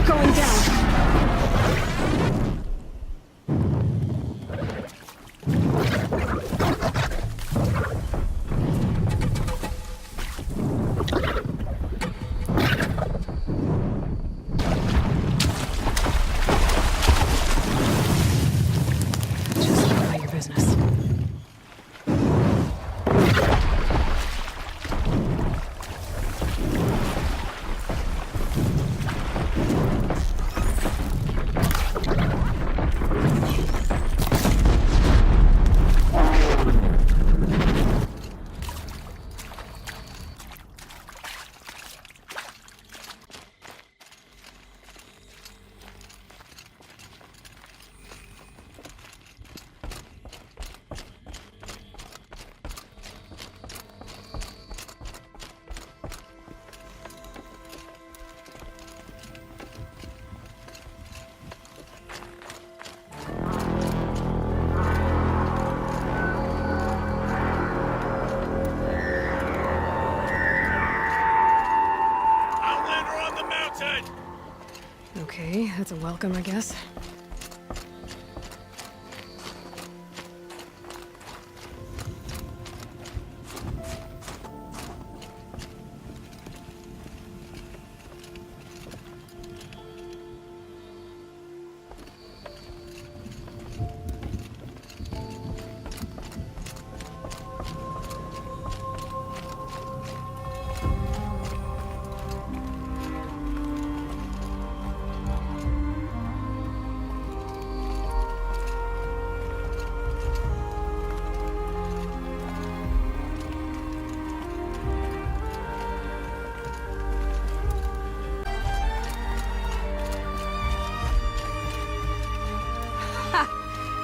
They're going down. Just mind your business. Okay, that's a welcome, I guess.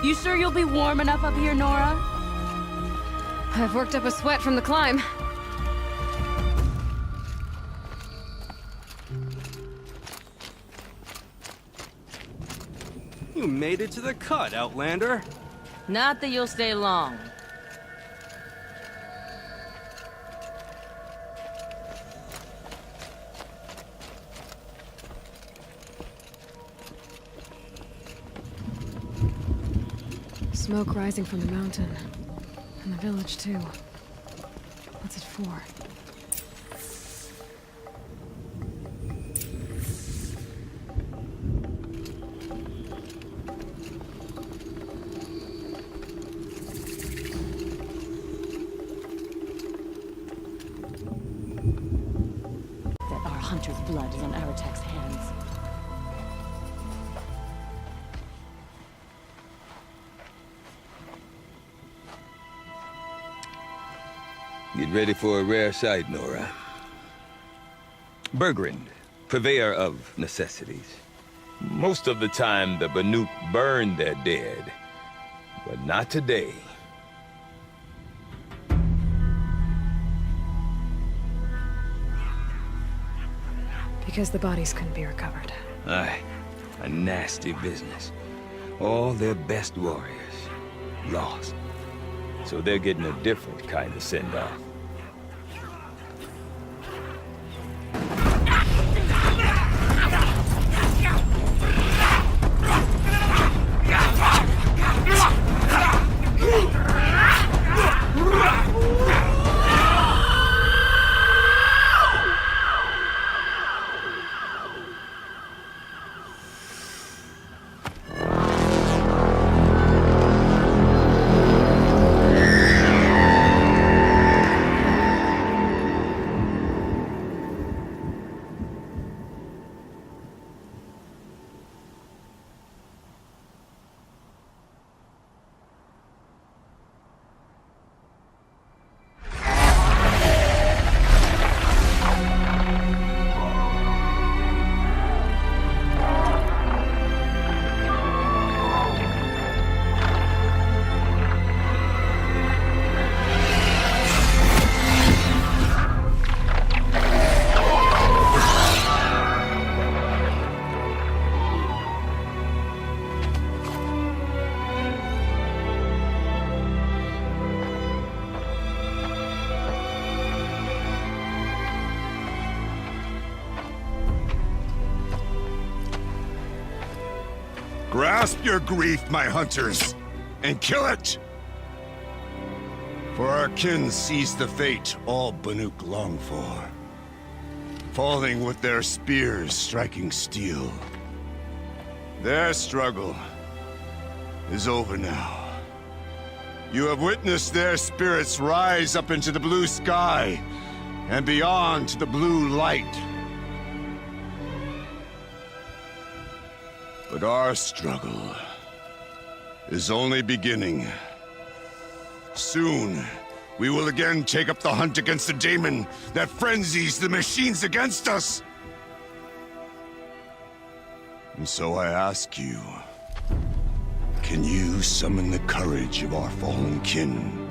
You sure you'll be warm enough up here, Nora? I've worked up a sweat from the climb. You made it to the cut, Outlander. Not that you'll stay long. Smoke rising from the mountain. And the village, too. What's it for? That our hunter's blood is on Aratek's hands. Get ready for a rare sight, Nora. Bergrand, purveyor of necessities. Most of the time, the Banuk burn their dead. But not today. Because the bodies couldn't be recovered. Aye, a nasty business. All their best warriors lost. So they're getting a different kind of send-off. Grasp your grief, my hunters, and kill it! For our kin sees the fate all Banuk long for. Falling with their spears striking steel. Their struggle is over now. You have witnessed their spirits rise up into the blue sky and beyond to the blue light. But our struggle is only beginning. Soon, we will again take up the hunt against the daemon that frenzies the machines against us. And so I ask you, can you summon the courage of our fallen kin?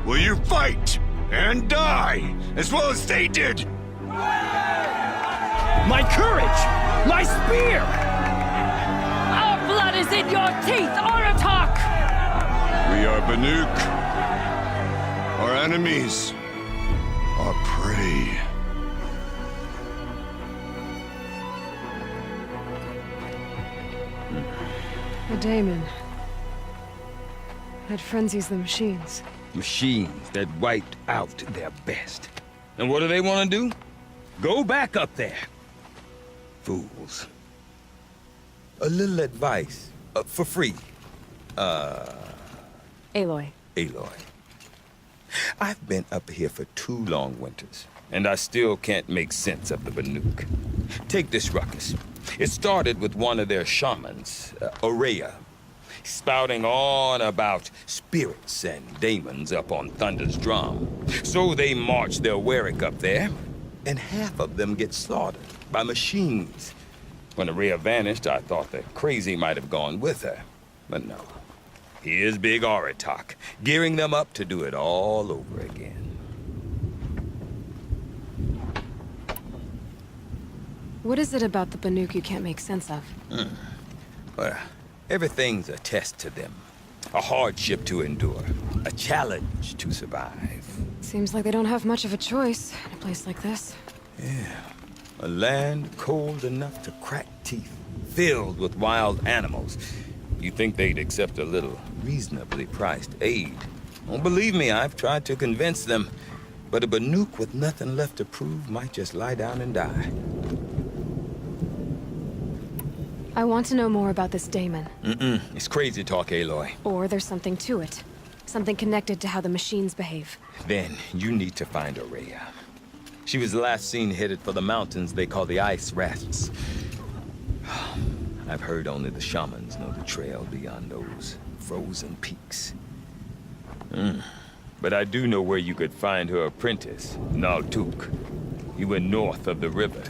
Will you fight and die as well as they did? My courage! My spear! Our blood is in your teeth, Aratak! We are Banuk. Our enemies are prey. A daemon. That frenzies the machines. Machines that wiped out their best. And what do they want to do? Go back up there. Fools. A little advice, for free. Aloy. Aloy. I've been up here for 2 long winters, and I still can't make sense of the Banuk. Take this ruckus. It started with one of their shamans, Aurea, spouting on about spirits and daemons up on Thunder's drum. So they march their Warwick up there, and half of them get slaughtered by machines. When Aurea vanished, I thought the crazy might have gone with her, but no. Here's Big Aratak, gearing them up to do it all over again. What is it about the Banuk you can't make sense of? Well, everything's a test to them. A hardship to endure. A challenge to survive. Seems like they don't have much of a choice in a place like this. Yeah. A land cold enough to crack teeth, filled with wild animals. You think they'd accept a little reasonably priced aid? Don't believe me, I've tried to convince them. But a Banuk with nothing left to prove might just lie down and die. I want to know more about this daemon. It's crazy talk, Aloy. Or there's something to it. Something connected to how the machines behave. Then you need to find Aurea. She was last seen headed for the mountains they call the Ice Rafts. I've heard only the shamans know the trail beyond those frozen peaks. But I do know where you could find her apprentice, Naltuk. He went north of the river,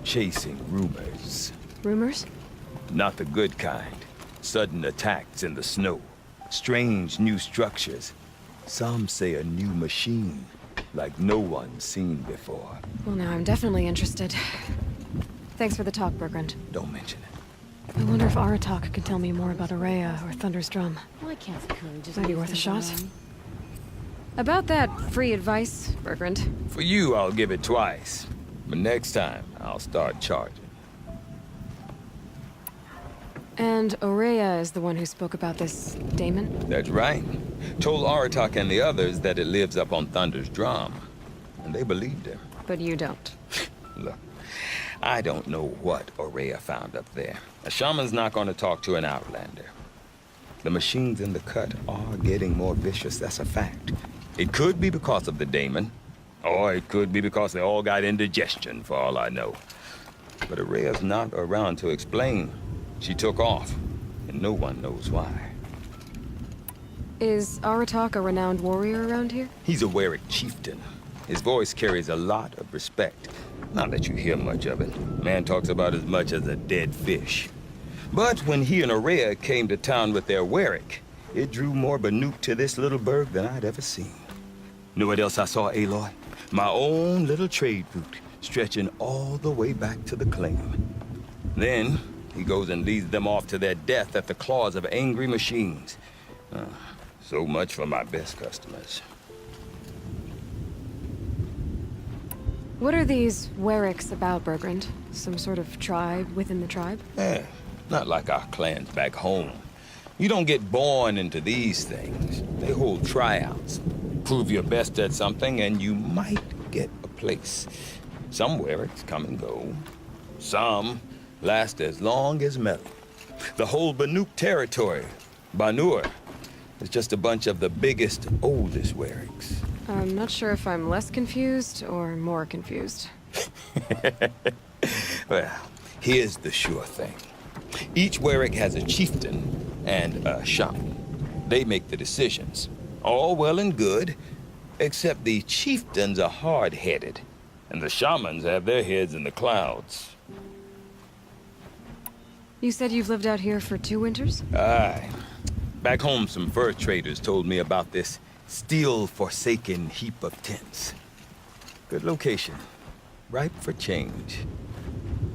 chasing rumors. Rumors? Not the good kind. Sudden attacks in the snow. Strange new structures. Some say a new machine, like no one's seen before. Well, now I'm definitely interested. Thanks for the talk, Bergrand. Don't mention it. I wonder if Aratak can tell me more about Aurea or Thunder's drum. Why can't the courage just Might be leave worth a things shot. alone? About that free advice, Bergrand. For you, I'll give it twice. But next time, I'll start charging. And Aurea is the one who spoke about this daemon? That's right. Told Aratak and the others that it lives up on Thunder's drum. And they believed him. But you don't. Look, I don't know what Aurea found up there. A shaman's not going to talk to an outlander. The machines in the cut are getting more vicious, that's a fact. It could be because of the daemon, or it could be because they all got indigestion, for all I know. But Aurea's not around to explain. She took off, and no one knows why. Is Aratak a renowned warrior around here? He's a Warwick chieftain. His voice carries a lot of respect. Not that you hear much of it. Man talks about as much as a dead fish. But when he and Aurea came to town with their Warwick, it drew more Banuk to this little burg than I'd ever seen. Know what else I saw, Aloy? My own little trade route, stretching all the way back to the claim. Then, he goes and leads them off to their death at the claws of angry machines. So much for my best customers. What are these Warwicks about, Bergrand? Some sort of tribe within the tribe? Not like our clans back home. You don't get born into these things. They hold tryouts. Prove your best at something and you might get a place. Some Wericks come and go. Some last as long as metal. The whole Banuk territory, Banur, is just a bunch of the biggest, oldest Wericks. I'm not sure if I'm less confused or more confused. Well, here's the sure thing. Each Werick has a chieftain and a shaman. They make the decisions. All well and good, except the chieftains are hard-headed, and the shamans have their heads in the clouds. You said you've lived out here for 2 winters? Aye. Back home, some fur traders told me about this steel-forsaken heap of tents. Good location. Ripe for change.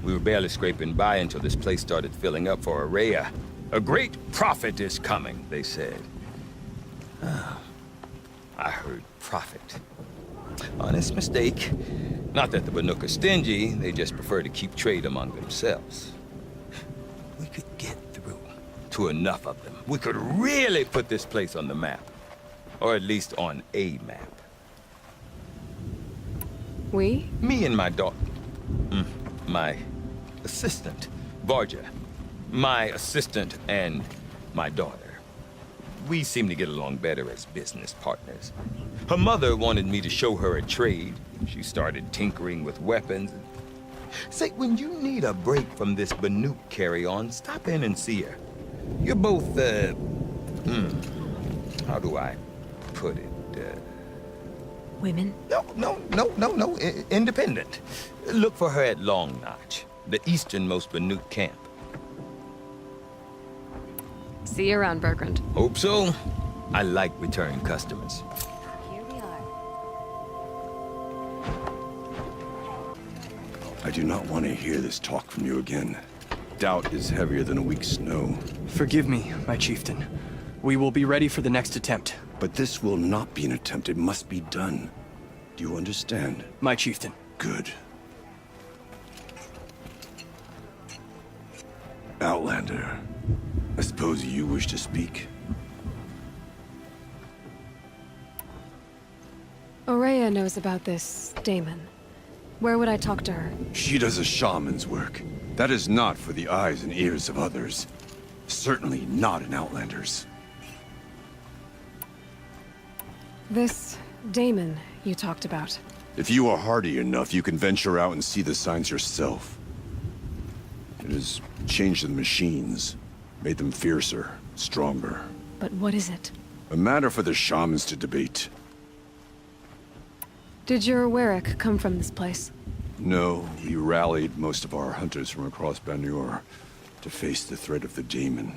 We were barely scraping by until this place started filling up for Araya. A great prophet is coming, they said. I heard prophet. Honest mistake. Not that the Banuk are stingy, they just prefer to keep trade among themselves. We could get through to enough of them. We could really put this place on the map. Or at least on a map. We? Me and my daughter. My assistant, Varja. My assistant and my daughter. We seem to get along better as business partners. Her mother wanted me to show her a trade. She started tinkering with weapons. Say, when you need a break from this Banuk carry-on, stop in and see her. You're both, how do I put it? Women? No. Independent. Look for her at Long Notch, the easternmost Banuk camp. See you around, Bergrand. Hope so. I like return customers. Here we are. I do not want to hear this talk from you again. Doubt is heavier than a week's snow. Forgive me, my chieftain. We will be ready for the next attempt. But this will not be an attempt. It must be done. Do you understand? My chieftain. Good. Outlander, I suppose you wish to speak? Araya knows about this Damon. Where would I talk to her? She does a shaman's work. That is not for the eyes and ears of others. Certainly not an Outlander's. This Damon you talked about. If you are hardy enough, you can venture out and see the signs yourself. It has changed the machines, made them fiercer, stronger. But what is it? A matter for the shamans to debate. Did your Werick come from this place? No, we rallied most of our hunters from across Banur to face the threat of the Daemon.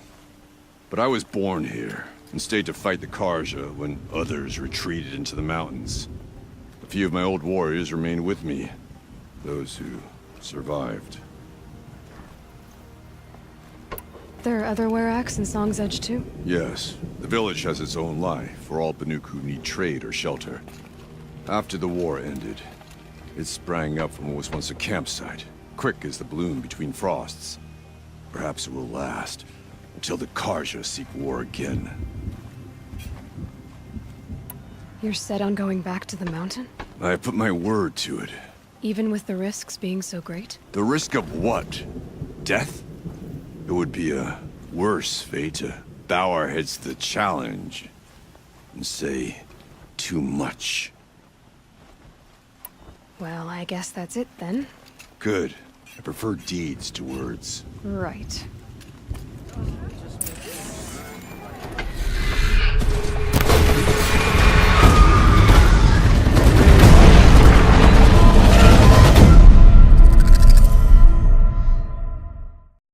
But I was born here, and stayed to fight the Karja when others retreated into the mountains. A few of my old warriors remained with me, those who survived. There are other Weraks in Song's Edge too? Yes, the village has its own life for all Banuk who need trade or shelter. After the war ended, it sprang up from what was once a campsite, quick as the bloom between frosts. Perhaps it will last, until the Karja seek war again. You're set on going back to the mountain? I put my word to it. Even with the risks being so great? The risk of what? Death? It would be a worse fate to bow our heads to the challenge and say too much. Well, I guess that's it then. Good. I prefer deeds to words. Right.